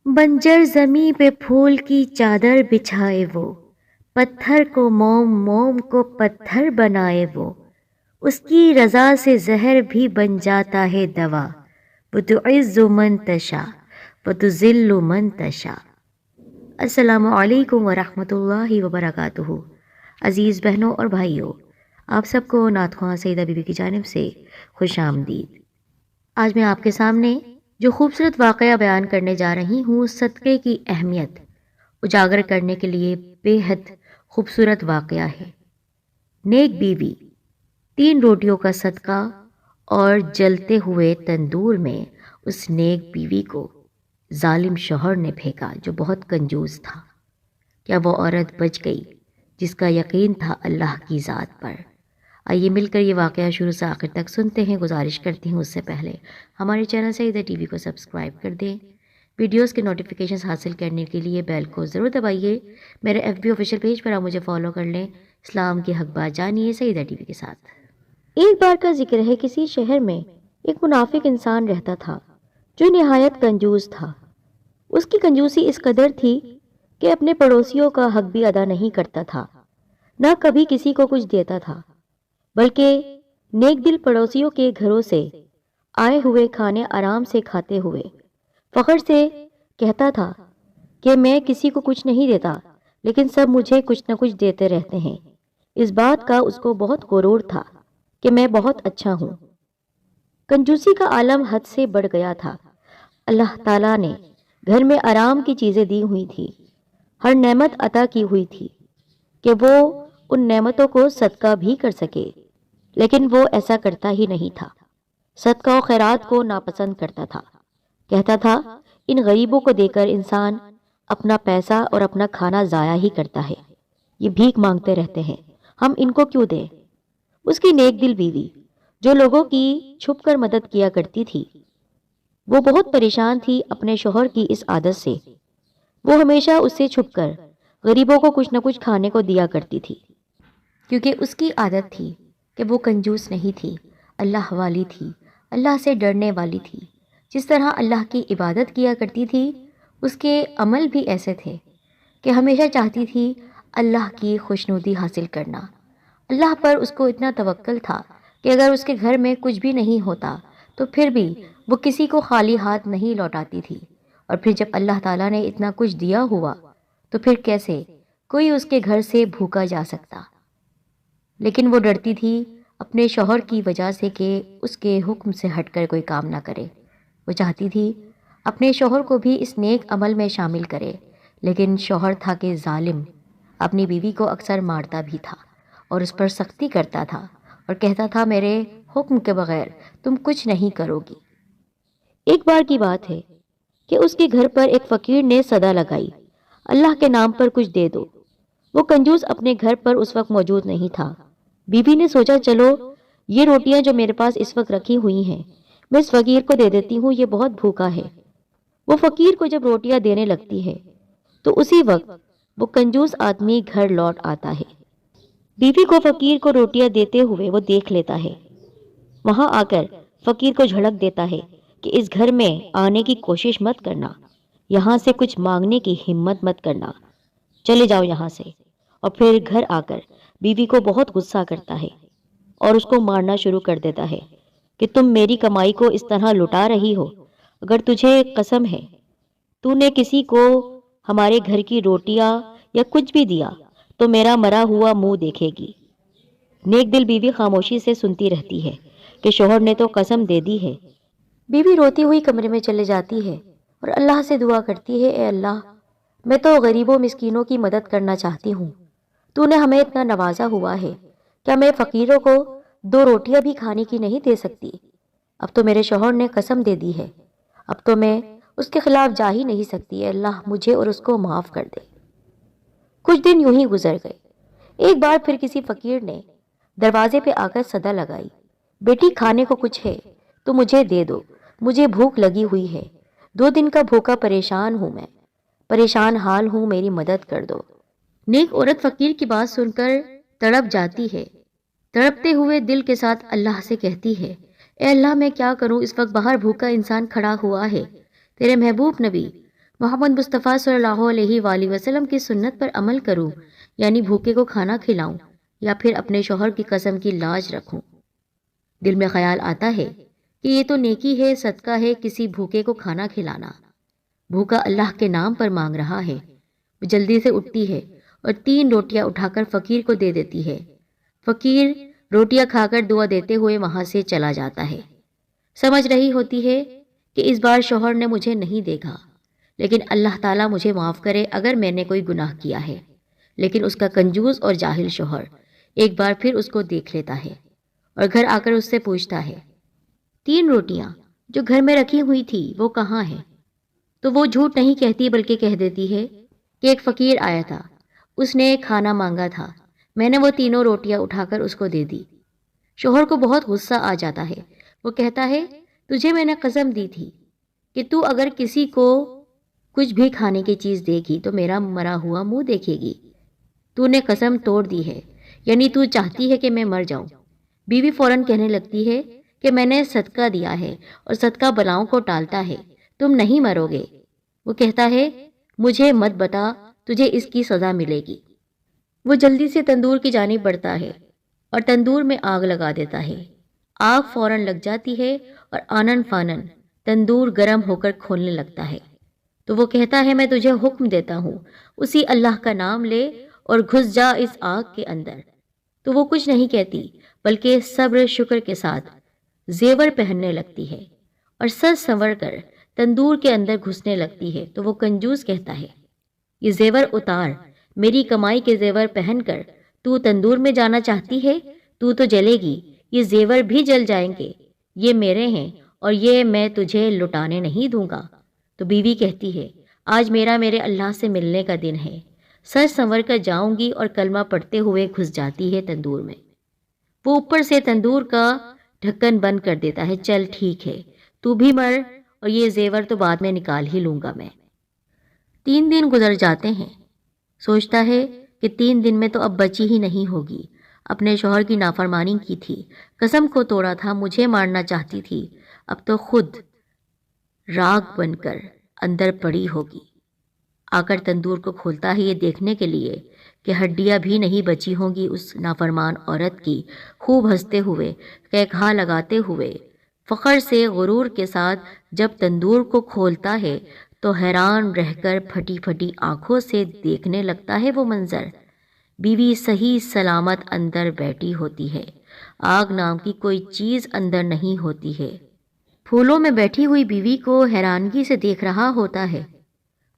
बंजर जमी पे फूल की चादर बिछाए वो, पत्थर को मोम मोम को पत्थर बनाए वो, उसकी रज़ा से जहर भी बन जाता है दवा, वो तुइज़्ज़ु मन तशा वो तुज़िल्लु मन तशा। अस्सलामु अलैकुम व रहमतुल्लाहि व बरकातुहू। अज़ीज़ बहनों और भाइयों, आप सबको नात ख़्वां सईदा बीबी की जानिब से खुश आमदीद। आज मैं आपके सामने जो खूबसूरत वाक़या बयान करने जा रही हूँ, सदक़े की अहमियत उजागर करने के लिए बेहद खूबसूरत वाक़या है। नेक बीवी, 3 रोटियों का सदका और जलते हुए तंदूर में उस नेक बीवी को जालिम शौहर ने फेंका जो बहुत कंजूस था। क्या वो औरत बच गई जिसका यकीन था अल्लाह की ज़ात पर? आइए मिलकर ये वाक़या शुरू से आखिर तक सुनते हैं। गुजारिश करती हूँ उससे पहले हमारे चैनल सईदा टीवी को सब्सक्राइब कर दें। वीडियोस के नोटिफिकेशंस हासिल करने के लिए बेल को ज़रूर दबाइए। मेरे FB ऑफिशियल पेज पर आप मुझे फॉलो कर लें। इस्लाम की हक बात जानिए सईदा टीवी के साथ। एक बार का जिक्र है, किसी शहर में एक मुनाफिक इंसान रहता था जो निहायत कंजूस था। उसकी कंजूसी इस कदर थी कि अपने पड़ोसियों का हक भी अदा नहीं करता था, न कभी किसी को कुछ देता था, बल्कि नेक दिल पड़ोसियों के घरों से आए हुए खाने आराम से खाते हुए फख्र से कहता था कि मैं किसी को कुछ नहीं देता, लेकिन सब मुझे कुछ न कुछ देते रहते हैं। इस बात का उसको बहुत गुरूर था कि मैं बहुत अच्छा हूँ। कंजूसी का आलम हद से बढ़ गया था। अल्लाह ताला ने घर में आराम की चीज़ें दी हुई थी, हर नेमत अता की हुई थी कि वो उन नेमतों को सदका भी कर सके, लेकिन वो ऐसा करता ही नहीं था। सदका और खैरात को नापसंद करता था। कहता था, इन गरीबों को देकर इंसान अपना पैसा और अपना खाना ज़ाया ही करता है। ये भीख मांगते रहते हैं, हम इनको क्यों दें? उसकी नेक दिल बीवी जो लोगों की छुपकर मदद किया करती थी, वो बहुत परेशान थी अपने शौहर की इस आदत से। वो हमेशा उससे छुपकर गरीबों को कुछ न कुछ खाने को दिया करती थी, क्योंकि उसकी आदत थी कि वो कंजूस नहीं थी, अल्लाह वाली थी, अल्लाह से डरने वाली थी। जिस तरह अल्लाह की इबादत किया करती थी, उसके अमल भी ऐसे थे कि हमेशा चाहती थी अल्लाह की खुशनुदी हासिल करना। अल्लाह पर उसको इतना तवक्कल था कि अगर उसके घर में कुछ भी नहीं होता तो फिर भी वो किसी को खाली हाथ नहीं लौटाती थी। और फिर जब अल्लाह ताला ने इतना कुछ दिया हुआ तो फिर कैसे कोई उसके घर से भूखा जा सकता? लेकिन वो डरती थी अपने शौहर की वजह से कि उसके हुक्म से हटकर कोई काम ना करे। वो चाहती थी अपने शौहर को भी इस नेक अमल में शामिल करे, लेकिन शौहर था कि जालिम अपनी बीवी को अक्सर मारता भी था और उस पर सख्ती करता था और कहता था, मेरे हुक्म के बगैर तुम कुछ नहीं करोगी। एक बार की बात है कि उसके घर पर एक फ़कीर ने सदा लगाई, अल्लाह के नाम पर कुछ दे दो। वो कंजूस अपने घर पर उस वक्त मौजूद नहीं था। बीवी ने सोचा, चलो ये रोटियां जो मेरे पास इस वक्त रखी हुई हैं मैं इस फ़कीर को दे देती हूँ, ये बहुत भूखा है। वो फ़कीर को जब रोटियां देने लगती है तो उसी वक्त वो कंजूस आदमी घर लौट आता है। बीवी को फ़कीर को रोटियां देते हुए वो देख लेता है। वहां आकर फ़कीर को झड़क देता है कि इस घर में आने की कोशिश मत करना, यहाँ से कुछ मांगने की हिम्मत मत करना, चले जाओ यहाँ से। और फिर घर आकर बीवी को बहुत गुस्सा करता है और उसको मारना शुरू कर देता है कि तुम मेरी कमाई को इस तरह लुटा रही हो। अगर तुझे कसम है तूने किसी को हमारे घर की रोटियां या कुछ भी दिया तो मेरा मरा हुआ मुंह देखेगी। नेक दिल बीवी खामोशी से सुनती रहती है कि शौहर ने तो कसम दे दी है। बीवी रोती हुई कमरे में चले जाती है और अल्लाह से दुआ करती है, ए अल्लाह, मैं तो गरीबों मिस्कीनों की मदद करना चाहती हूँ। तूने हमें इतना नवाजा हुआ है, क्या मैं फ़कीरों को 2 रोटियां भी खाने की नहीं दे सकती? अब तो मेरे शौहर ने कसम दे दी है, अब तो मैं उसके खिलाफ जा ही नहीं सकती। अल्लाह मुझे और उसको माफ़ कर दे। कुछ दिन यूं ही गुजर गए। एक बार फिर किसी फ़कीर ने दरवाजे पे आकर सदा लगाई, बेटी खाने को कुछ है तो मुझे दे दो, मुझे भूख लगी हुई है, 2 दिन का भूखा परेशान हूँ, मैं परेशान हाल हूँ, मेरी मदद कर दो। नेक औरत फ़कीर की बात सुनकर तड़प जाती है। तड़पते हुए दिल के साथ अल्लाह से कहती है, ए अल्लाह, मैं क्या करूं? इस वक्त बाहर भूखा इंसान खड़ा हुआ है। तेरे महबूब नबी محمد مصطفیٰ صلی اللہ علیہ وآلہ وسلم کی سنت پر عمل کروں، یعنی بھوکے کو کھانا کھلاؤں، یا پھر اپنے شوہر کی قسم کی لاج رکھوں؟ دل میں خیال آتا ہے کہ یہ تو نیکی ہے، صدقہ ہے کسی بھوکے کو کھانا کھلانا۔ بھوکا اللہ کے نام پر مانگ رہا ہے۔ وہ جلدی سے اٹھتی ہے اور 3 روٹیاں اٹھا کر فقیر کو دے دیتی ہے۔ فقیر روٹیاں کھا کر دعا دیتے ہوئے وہاں سے چلا جاتا ہے۔ سمجھ رہی ہوتی ہے کہ اس بار شوہر نے مجھے نہیں دیکھا، لیکن اللہ تعالیٰ مجھے معاف کرے اگر میں نے کوئی گناہ کیا ہے۔ لیکن اس کا کنجوس اور جاہل شوہر ایک بار پھر اس کو دیکھ لیتا ہے اور گھر آ کر اس سے پوچھتا ہے، 3 روٹیاں جو گھر میں رکھی ہوئی تھی وہ کہاں ہیں؟ تو وہ جھوٹ نہیں کہتی بلکہ کہہ دیتی ہے کہ ایک فقیر آیا تھا، اس نے کھانا مانگا تھا، میں نے وہ تینوں روٹیاں اٹھا کر اس کو دے دی۔ شوہر کو بہت غصہ آ جاتا ہے۔ وہ کہتا ہے، تجھے میں نے قسم دی تھی کہ تو اگر کسی کو کچھ بھی کھانے کی چیز دے گی تو میرا مرا ہوا منہ دیکھے گی۔ تو نے قسم توڑ دی ہے، یعنی تو چاہتی ہے کہ میں مر جاؤں۔ بیوی فوراً کہنے لگتی ہے کہ میں نے صدقہ دیا ہے اور صدقہ بلاؤں کو ٹالتا ہے، تم نہیں مرو گے۔ وہ کہتا ہے، مجھے مت بتا، تجھے اس کی سزا ملے گی۔ وہ جلدی سے تندور کی جانب بڑھتا ہے اور تندور میں آگ لگا دیتا ہے۔ آگ فوراً لگ جاتی ہے اور آنن فانن تندور گرم ہو کر کھولنے لگتا ہے۔ تو وہ کہتا ہے، میں تجھے حکم دیتا ہوں، اسی اللہ کا نام لے اور گھس جا اس آگ کے اندر۔ تو وہ کچھ نہیں کہتی بلکہ صبر شکر کے ساتھ زیور پہننے لگتی ہے اور سر سنور کر تندور کے اندر گھسنے لگتی ہے۔ تو وہ کنجوس کہتا ہے، یہ زیور اتار، میری کمائی کے زیور پہن کر تو تندور میں جانا چاہتی ہے؟ تو جلے گی، یہ زیور بھی جل جائیں گے، یہ میرے ہیں اور یہ میں تجھے لٹانے نہیں دوں گا۔ تو بیوی کہتی ہے، آج میرے اللہ سے ملنے کا دن ہے، سر سنور کر جاؤں گی، اور کلمہ پڑھتے ہوئے گھس جاتی ہے تندور میں۔ وہ اوپر سے تندور کا ڈھکن بند کر دیتا ہے۔ چل ٹھیک ہے، تو بھی مر، اور یہ زیور تو بعد میں نکال ہی لوں گا میں۔ 3 دن گزر جاتے ہیں۔ سوچتا ہے کہ 3 دن میں تو اب بچی ہی نہیں ہوگی۔ اپنے شوہر کی نافرمانی کی تھی، قسم کو توڑا تھا، مجھے مارنا چاہتی تھی، اب تو خود راگ بن کر اندر پڑی ہوگی۔ آ کر تندور کو کھولتا ہے یہ دیکھنے کے لیے کہ ہڈیاں بھی نہیں بچی ہوں گی اس نافرمان عورت کی۔ خوب ہنستے ہوئے، کہکہا لگاتے ہوئے، فخر سے غرور کے ساتھ جب تندور کو کھولتا ہے تو حیران رہ کر پھٹی پھٹی آنکھوں سے دیکھنے لگتا ہے وہ منظر۔ بیوی صحیح سلامت اندر بیٹھی ہوتی ہے، آگ نام کی کوئی چیز اندر نہیں ہوتی ہے۔ پھولوں میں بیٹھی ہوئی بیوی کو حیرانگی سے دیکھ رہا ہوتا ہے،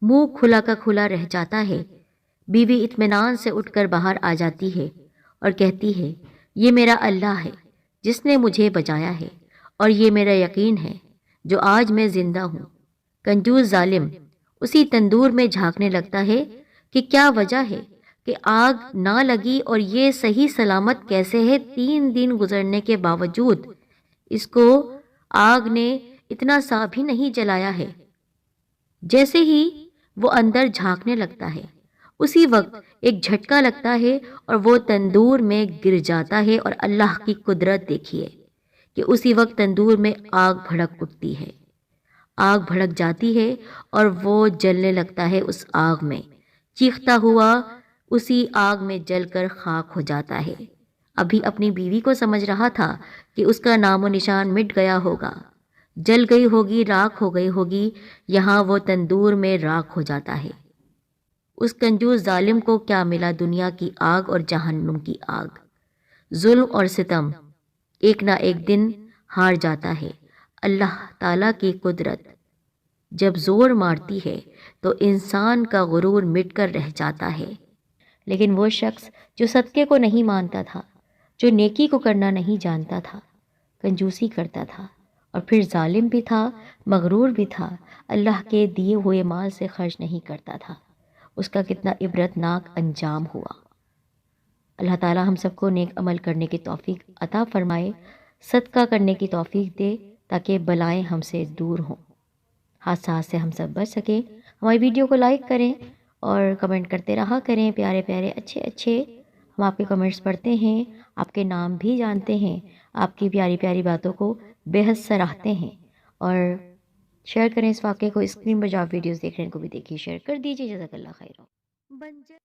منہ کھلا کا کھلا رہ جاتا ہے۔ بیوی اطمینان سے اٹھ کر باہر آ جاتی ہے اور کہتی ہے، یہ میرا اللہ ہے جس نے مجھے بچایا ہے، اور یہ میرا یقین ہے جو آج میں زندہ ہوں۔ کنجوس ظالم اسی تندور میں جھانکنے لگتا ہے کہ کیا وجہ ہے کہ آگ نہ لگی اور یہ صحیح سلامت کیسے ہے؟ 3 دن گزرنے کے باوجود اس کو آگ نے اتنا سا بھی نہیں جلایا ہے۔ جیسے ہی وہ اندر جھانکنے لگتا ہے، اسی وقت ایک جھٹکا لگتا ہے اور وہ تندور میں گر جاتا ہے، اور اللہ کی قدرت دیکھیے کہ اسی وقت تندور میں آگ بھڑک اٹھتی ہے۔ آگ بھڑک جاتی ہے اور وہ جلنے لگتا ہے اس آگ میں، چیختا ہوا اسی آگ میں جل کر خاک ہو جاتا ہے۔ ابھی اپنی بیوی کو سمجھ رہا تھا کہ اس کا نام و نشان مٹ گیا ہوگا، جل گئی ہوگی، راکھ ہو گئی ہوگی، یہاں وہ تندور میں راکھ ہو جاتا ہے۔ اس کنجوس ظالم کو کیا ملا؟ دنیا کی آگ اور جہنم کی آگ۔ ظلم اور ستم ایک نہ ایک دن ہار جاتا ہے۔ اللہ تعالیٰ کی قدرت جب زور مارتی ہے تو انسان کا غرور مٹ کر رہ جاتا ہے۔ لیکن وہ شخص جو صدقے کو نہیں مانتا تھا، جو نیکی کو کرنا نہیں جانتا تھا، کنجوسی کرتا تھا، اور پھر ظالم بھی تھا، مغرور بھی تھا، اللہ کے دیے ہوئے مال سے خرچ نہیں کرتا تھا، اس کا کتنا عبرتناک انجام ہوا۔ اللہ تعالیٰ ہم سب کو نیک عمل کرنے کی توفیق عطا فرمائے، صدقہ کرنے کی توفیق دے تاکہ بلائیں ہم سے دور ہوں، حادثات سے ہم سب بچ سکیں۔ ہماری ویڈیو کو لائک کریں اور کمنٹ کرتے رہا کریں، پیارے پیارے اچھے اچھے، ہم آپ کے کمنٹس پڑھتے ہیں، آپ کے نام بھی جانتے ہیں، آپ کی پیاری پیاری باتوں کو بے حد سراہتے ہیں، اور شیئر کریں اس واقعے کو، اسکرین پر جو آپ ویڈیوز دیکھ رہے ہیں ان کو بھی دیکھیے، شیئر کر دیجیے۔ جزاک اللہ خیر۔ بنجر